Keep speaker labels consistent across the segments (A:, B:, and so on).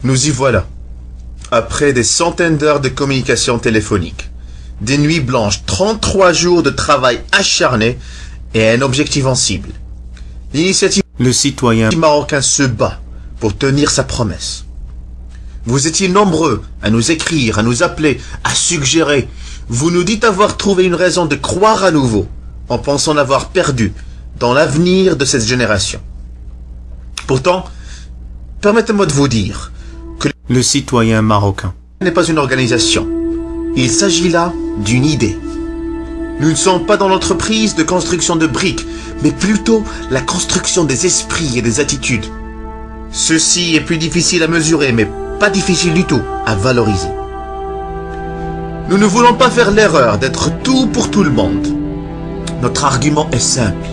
A: Nous y voilà. Après des centaines d'heures de communication téléphonique, des nuits blanches, 33 jours de travail acharné et un objectif en cible. L'initiative
B: Le citoyen
A: marocain se bat pour tenir sa promesse. Vous étiez nombreux à nous écrire, à nous appeler, à suggérer. Vous nous dites avoir trouvé une raison de croire à nouveau, en pensant l'avoir perdu dans l'avenir de cette génération. Pourtant, permettez-moi de vous dire que
B: le citoyen marocain
A: n'est pas une organisation. Il s'agit là d'une idée. Nous ne sommes pas dans l'entreprise de construction de briques, mais plutôt la construction des esprits et des attitudes. Ceci est plus difficile à mesurer, mais pas difficile du tout à valoriser. Nous ne voulons pas faire l'erreur d'être tout pour tout le monde. Notre argument est simple.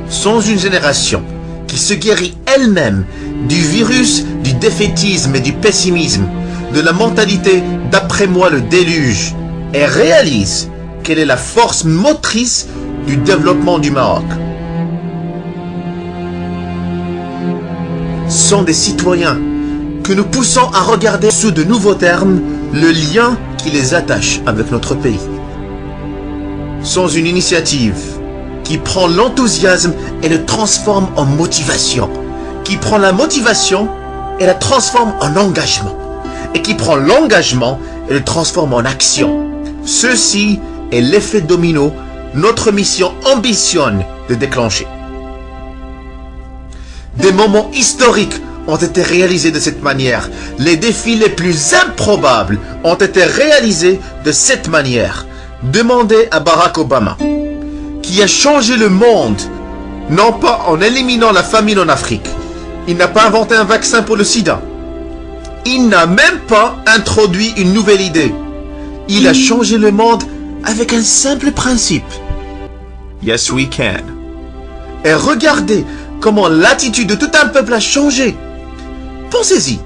A: Sans une génération qui se guérit elle-même du virus, du défaitisme et du pessimisme, de la mentalité d'après moi le déluge, et réalise quelle est la force motrice du développement du Maroc. Sont des citoyens que nous poussons à regarder sous de nouveaux termes le lien qui les attache avec notre pays. Sans une initiative qui prend l'enthousiasme et le transforme en motivation, qui prend la motivation et la transforme en engagement, et qui prend l'engagement et le transforme en action. Ceci est l'effet domino, notre mission ambitionne de déclencher. Des moments historiques ont été réalisés de cette manière. Les défis les plus improbables ont été réalisés de cette manière. Demandez à Barack Obama, qui a changé le monde, non pas en éliminant la famine en Afrique. Il n'a pas inventé un vaccin pour le sida. Il n'a même pas introduit une nouvelle idée. Il a changé le monde avec un simple principe. Yes, we can. Et regardez comment l'attitude de tout un peuple a changé. Pensez-y.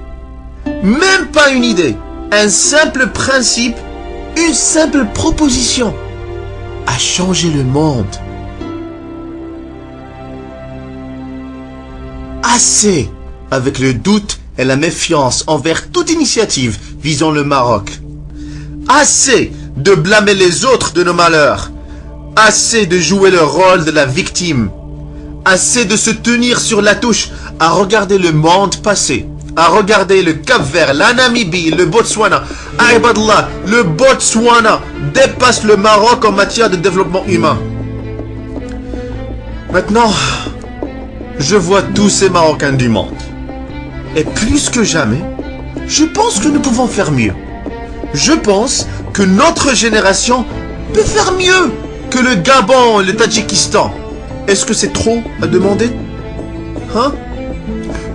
A: Même pas une idée. Un simple principe, une simple proposition a changé le monde. Assez avec le doute et la méfiance envers toute initiative visant le Maroc. Assez de blâmer les autres de nos malheurs. Assez de jouer le rôle de la victime. Assez de se tenir sur la touche à regarder le monde passer. À regarder le Cap-Vert, la Namibie, le Botswana. Aïbadallah, le Botswana dépasse le Maroc en matière de développement humain. Maintenant, je vois tous ces Marocains du monde. Et plus que jamais, je pense que nous pouvons faire mieux. Je pense que notre génération peut faire mieux que le Gabon et le Tadjikistan. Est-ce que c'est trop à demander? Hein?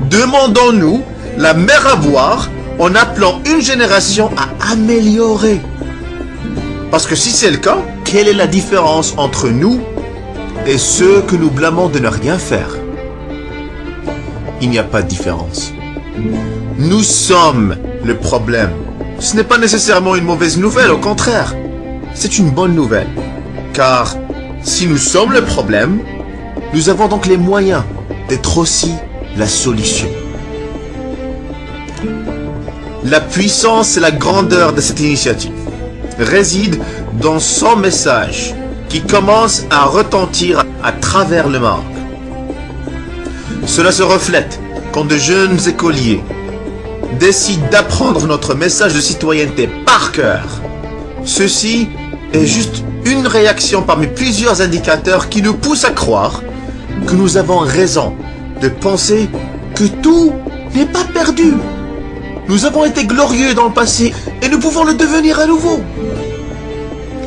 A: Demandons-nous la mer à boire en appelant une génération à améliorer. Parce que si c'est le cas, quelle est la différence entre nous et ceux que nous blâmons de ne rien faire? Il n'y a pas de différence. Nous sommes le problème. Ce n'est pas nécessairement une mauvaise nouvelle, au contraire. C'est une bonne nouvelle. Car si nous sommes le problème, nous avons donc les moyens d'être aussi la solution. La puissance et la grandeur de cette initiative réside dans son message qui commence à retentir à travers le Maroc. Cela se reflète quand de jeunes écoliers décident d'apprendre notre message de citoyenneté par cœur. Ceci est juste une réaction parmi plusieurs indicateurs qui nous poussent à croire que nous avons raison de penser que tout n'est pas perdu. Nous avons été glorieux dans le passé et nous pouvons le devenir à nouveau.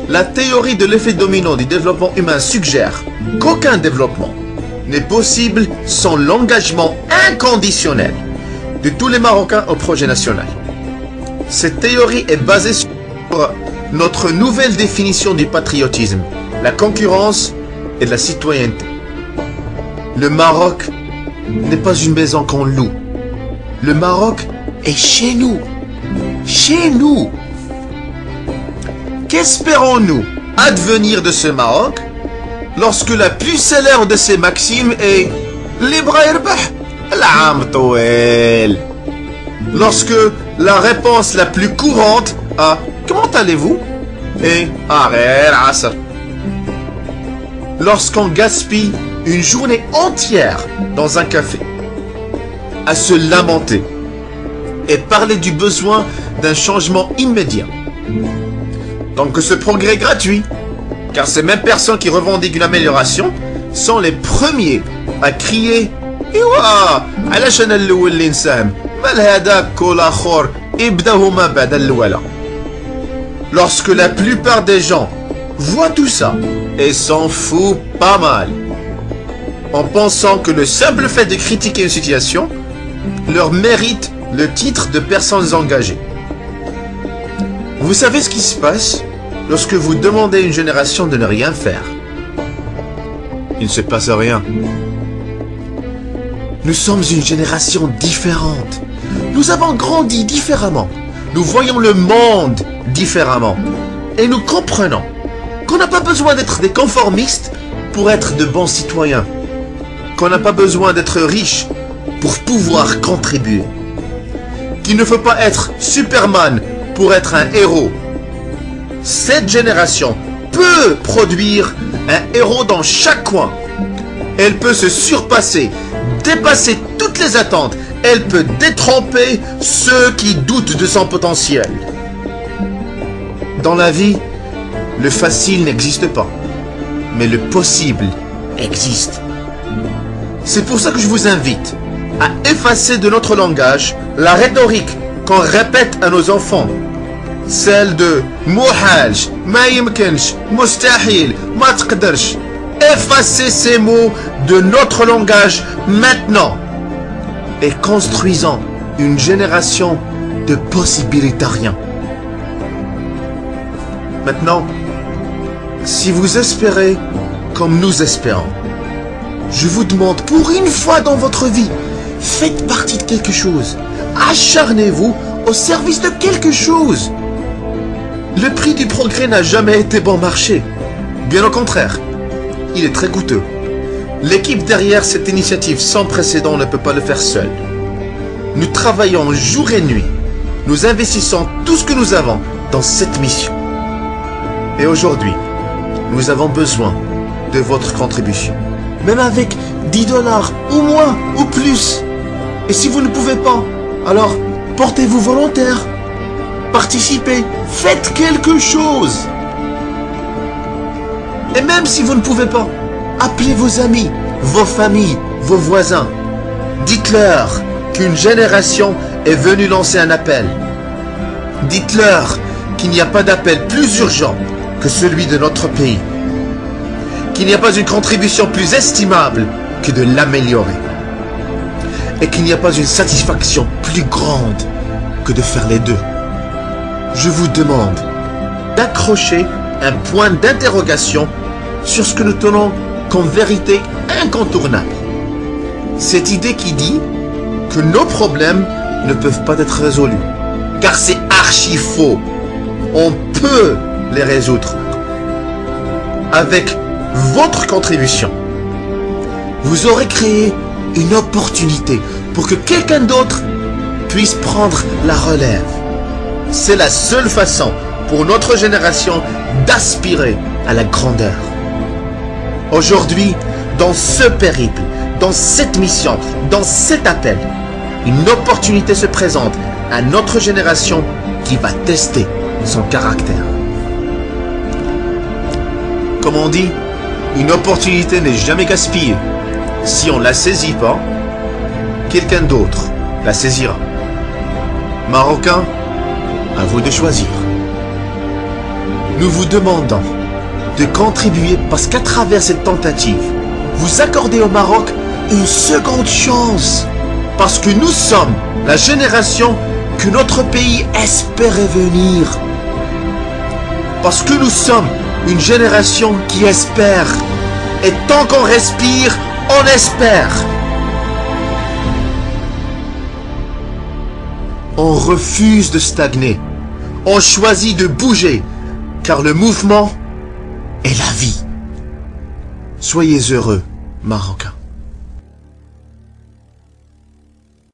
A: La théorie de l'effet domino du développement humain suggère qu'aucun développement n'est possible sans l'engagement inconditionnel de tous les Marocains au projet national. Cette théorie est basée sur notre nouvelle définition du patriotisme, la concurrence et la citoyenneté. Le Maroc n'est pas une maison qu'on loue. Le Maroc est chez nous. Chez nous. Qu'espérons-nous advenir de ce Maroc lorsque la plus célèbre de ses maximes est « Libra irbah, l'am touel ». Lorsque la réponse la plus courante à « Comment allez-vous » est « Arrête, Asr ». Lorsqu'on gaspille une journée entière dans un café, à se lamenter et parler du besoin d'un changement immédiat. Tant que ce progrès est gratuit, car ces mêmes personnes qui revendiquent une amélioration sont les premiers à crier « Iwa, علشان الأول اللي نساهم مال هذاك والآخر يبداهما بعد الأولى ». Lorsque la plupart des gens voient tout ça et s'en foutent pas mal, en pensant que le simple fait de critiquer une situation leur mérite le titre de personnes engagées. Vous savez ce qui se passe lorsque vous demandez à une génération de ne rien faire? Il ne se passe rien. Nous sommes une génération différente. Nous avons grandi différemment. Nous voyons le monde différemment. Et nous comprenons qu'on n'a pas besoin d'être des conformistes pour être de bons citoyens. Qu'on n'a pas besoin d'être riche pour pouvoir contribuer. Qu'il ne faut pas être Superman pour être un héros. Cette génération peut produire un héros dans chaque coin. Elle peut se surpasser, dépasser toutes les attentes. Elle peut détromper ceux qui doutent de son potentiel. Dans la vie, le facile n'existe pas, mais le possible existe. C'est pour ça que je vous invite à effacer de notre langage la rhétorique qu'on répète à nos enfants. Celle de « Mouhaj, ma yimkench, mustahil, ma tqderch ». Effacez ces mots de notre langage maintenant et construisons une génération de possibilitariens. Maintenant, si vous espérez comme nous espérons, je vous demande pour une fois dans votre vie, faites partie de quelque chose. Acharnez-vous au service de quelque chose. Le prix du progrès n'a jamais été bon marché. Bien au contraire, il est très coûteux. L'équipe derrière cette initiative sans précédent ne peut pas le faire seule. Nous travaillons jour et nuit. Nous investissons tout ce que nous avons dans cette mission. Et aujourd'hui, nous avons besoin de votre contribution. Même avec 10 $ ou moins ou plus. Et si vous ne pouvez pas, alors portez-vous volontaire. Participez, faites quelque chose. Et même si vous ne pouvez pas, appelez vos amis, vos familles, vos voisins. Dites-leur qu'une génération est venue lancer un appel. Dites-leur qu'il n'y a pas d'appel plus urgent que celui de notre pays. Qu'il n'y a pas une contribution plus estimable que de l'améliorer. Et qu'il n'y a pas une satisfaction plus grande que de faire les deux. Je vous demande d'accrocher un point d'interrogation sur ce que nous tenons comme vérité incontournable. Cette idée qui dit que nos problèmes ne peuvent pas être résolus. Car c'est archi faux. On peut les résoudre. Avec votre contribution, vous aurez créé une opportunité pour que quelqu'un d'autre puisse prendre la relève. C'est la seule façon pour notre génération d'aspirer à la grandeur. Aujourd'hui, dans ce périple, dans cette mission, dans cet appel, une opportunité se présente à notre génération qui va tester son caractère. Comme on dit, une opportunité n'est jamais gaspillée. Si on ne la saisit pas, quelqu'un d'autre la saisira. Marocains, à vous de choisir. Nous vous demandons de contribuer parce qu'à travers cette tentative, vous accordez au Maroc une seconde chance. Parce que nous sommes la génération que notre pays espérait venir. Parce que nous sommes une génération qui espère. Et tant qu'on respire, on espère. On refuse de stagner. On choisit de bouger. Car le mouvement est la vie. Soyez heureux, Marocains.